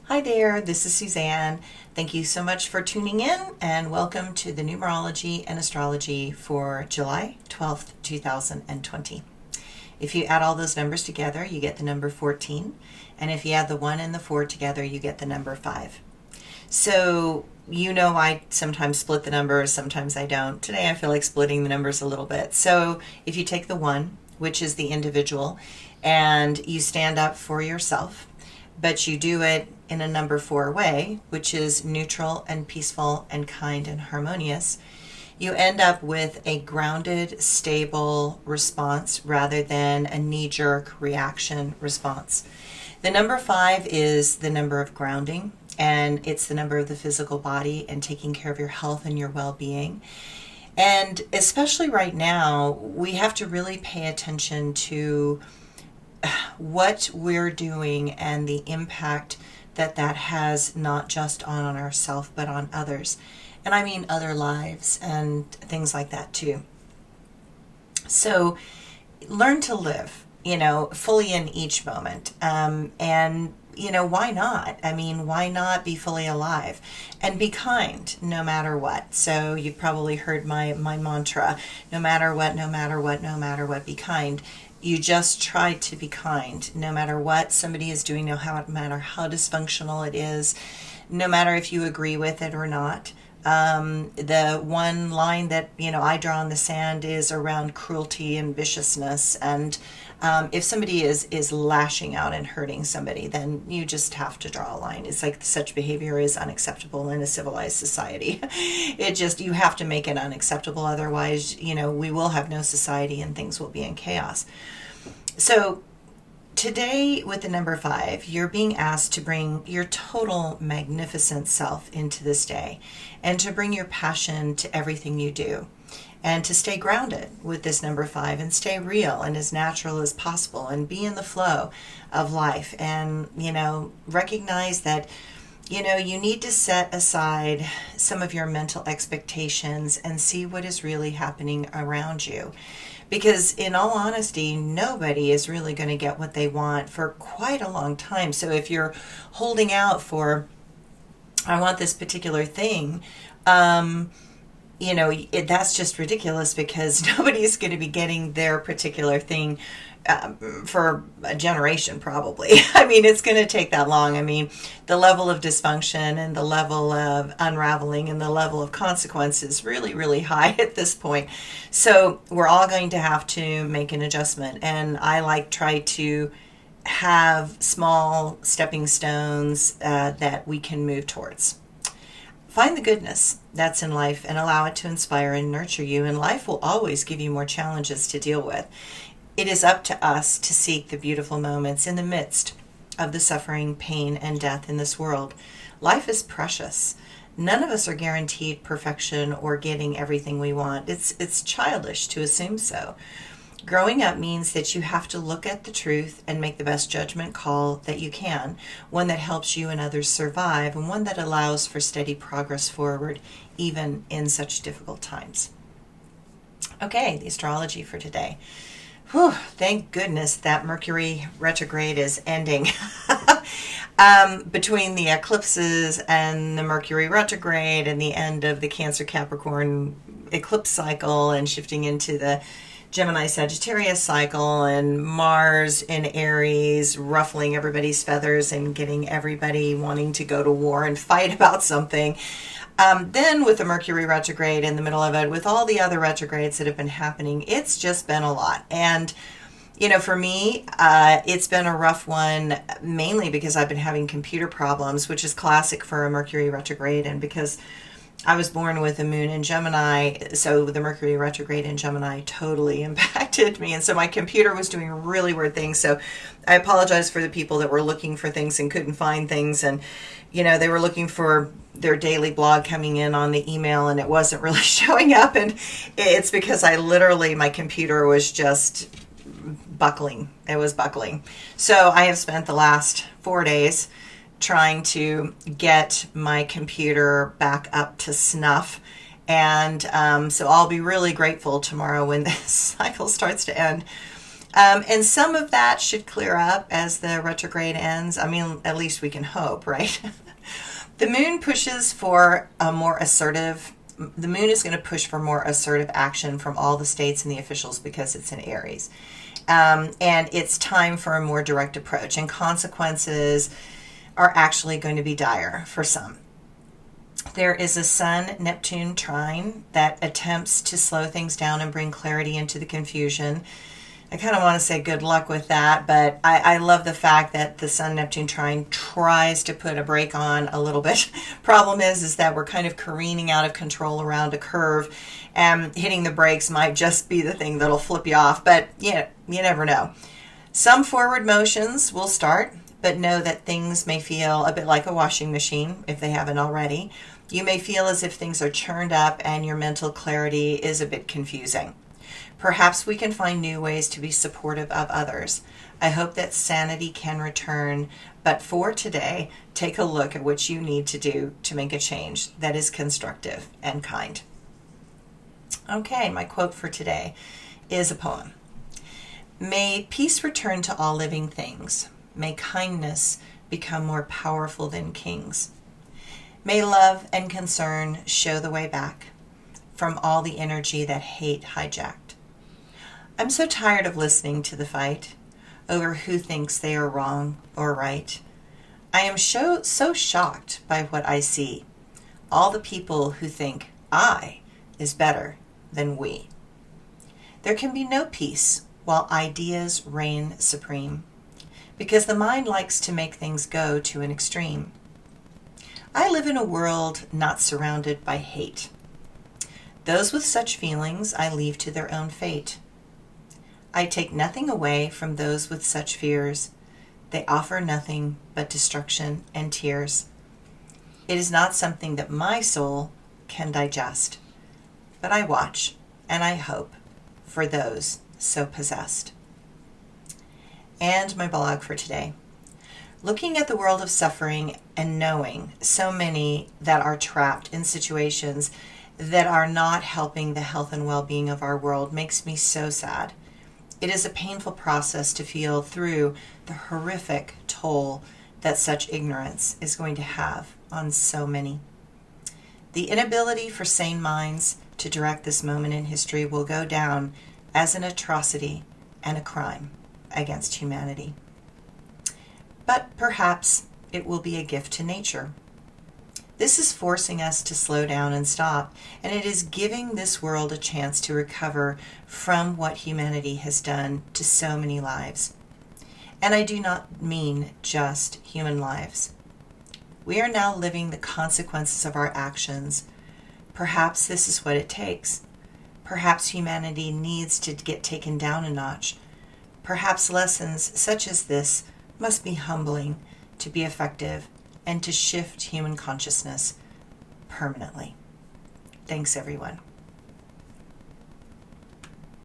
Hi there, this is Suzanne. Thank you so much for tuning in and welcome to the Numerology and Astrology for July 12th, 2020. If you add all those numbers together, you get the number 14. And if you add the 1 and the 4 together, you get the number 5. So, I sometimes split the numbers, sometimes I don't. Today I feel like splitting the numbers a little bit. So if you take the 1, which is the individual, and you stand up for yourself, but you do it in a number 4 way, which is neutral and peaceful and kind and harmonious, you end up with a grounded, stable response rather than a knee-jerk reaction response. The number 5 is the number of grounding, and it's the number of the physical body and taking care of your health and your well-being. And especially right now, we have to really pay attention to what we're doing and the impact that has not just on ourselves but on others. And I mean other lives and things like that too. So learn to live, fully in each moment. And why not? Why not be fully alive and be kind no matter what? So you've probably heard my mantra, no matter what, no matter what, no matter what, be kind. You just try to be kind no matter what somebody is doing, no matter how dysfunctional it is, no matter if you agree with it or not. The one line that, I draw in the sand is around cruelty and viciousness. And if somebody is lashing out and hurting somebody, then you just have to draw a line. It's like such behavior is unacceptable in a civilized society. You have to make it unacceptable. Otherwise, we will have no society and things will be in chaos. So today with the number 5, you're being asked to bring your total magnificent self into this day and to bring your passion to everything you do and to stay grounded with this number 5 and stay real and as natural as possible and be in the flow of life and, recognize that, you need to set aside some of your mental expectations and see what is really happening around you. Because in all honesty, nobody is really going to get what they want for quite a long time. So if you're holding out for, I want this particular thing, that's just ridiculous because nobody's going to be getting their particular thing for a generation probably. It's going to take that long. The level of dysfunction and the level of unraveling and the level of consequence is really, really high at this point. So we're all going to have to make an adjustment. And I try to have small stepping stones that we can move towards. Find the goodness that's in life and allow it to inspire and nurture you. And life will always give you more challenges to deal with. It is up to us to seek the beautiful moments in the midst of the suffering, pain, and death in this world. Life is precious. None of us are guaranteed perfection or getting everything we want. It's childish to assume so. Growing up means that you have to look at the truth and make the best judgment call that you can, one that helps you and others survive, and one that allows for steady progress forward, even in such difficult times. Okay, the astrology for today. Whew, thank goodness that Mercury retrograde is ending. Between the eclipses and the Mercury retrograde and the end of the Cancer Capricorn eclipse cycle and shifting into the Gemini Sagittarius cycle and Mars in Aries ruffling everybody's feathers and getting everybody wanting to go to war and fight about something. Then with the Mercury retrograde in the middle of it, with all the other retrogrades that have been happening, it's just been a lot. And, for me, it's been a rough one, mainly because I've been having computer problems, which is classic for a Mercury retrograde. And because I was born with a moon in Gemini, so the Mercury retrograde in Gemini totally impacted me. And so my computer was doing really weird things. So I apologize for the people that were looking for things and couldn't find things. And, they were looking for their daily blog coming in on the email and it wasn't really showing up. And it's because my computer was just buckling. It was buckling. So I have spent the last 4 days trying to get my computer back up to snuff. And so I'll be really grateful tomorrow when this cycle starts to end And some of that should clear up as the retrograde ends. I mean, at least we can hope, right? The moon pushes for a more assertive, the moon is going to push for more assertive action from all the states and the officials because it's in Aries. And it's time for a more direct approach, and consequences are actually going to be dire for some. There is a Sun-Neptune trine that attempts to slow things down and bring clarity into the confusion. I kind of want to say good luck with that, but I love the fact that the Sun-Neptune trine tries to put a brake on a little bit. Problem is that we're kind of careening out of control around a curve, and hitting the brakes might just be the thing that'll flip you off, but yeah, you never know. Some forward motions will start, but know that things may feel a bit like a washing machine if they haven't already. You may feel as if things are churned up and your mental clarity is a bit confusing. Perhaps we can find new ways to be supportive of others. I hope that sanity can return, but for today, take a look at what you need to do to make a change that is constructive and kind. Okay, my quote for today is a poem. May peace return to all living things. May kindness become more powerful than kings. May love and concern show the way back from all the energy that hate hijacked. I'm so tired of listening to the fight over who thinks they are wrong or right. I am so shocked by what I see. All the people who think I is better than we. There can be no peace while ideas reign supreme, because the mind likes to make things go to an extreme. I live in a world not surrounded by hate. Those with such feelings I leave to their own fate. I take nothing away from those with such fears. They offer nothing but destruction and tears. It is not something that my soul can digest, but I watch and I hope for those so possessed. And my blog for today. Looking at the world of suffering and knowing so many that are trapped in situations that are not helping the health and well-being of our world makes me so sad. It is a painful process to feel through the horrific toll that such ignorance is going to have on so many. The inability for sane minds to direct this moment in history will go down as an atrocity and a crime against humanity. But perhaps it will be a gift to nature. This is forcing us to slow down and stop, and it is giving this world a chance to recover from what humanity has done to so many lives. And I do not mean just human lives. We are now living the consequences of our actions. Perhaps this is what it takes. Perhaps humanity needs to get taken down a notch. Perhaps lessons such as this must be humbling to be effective and to shift human consciousness permanently. Thanks, everyone.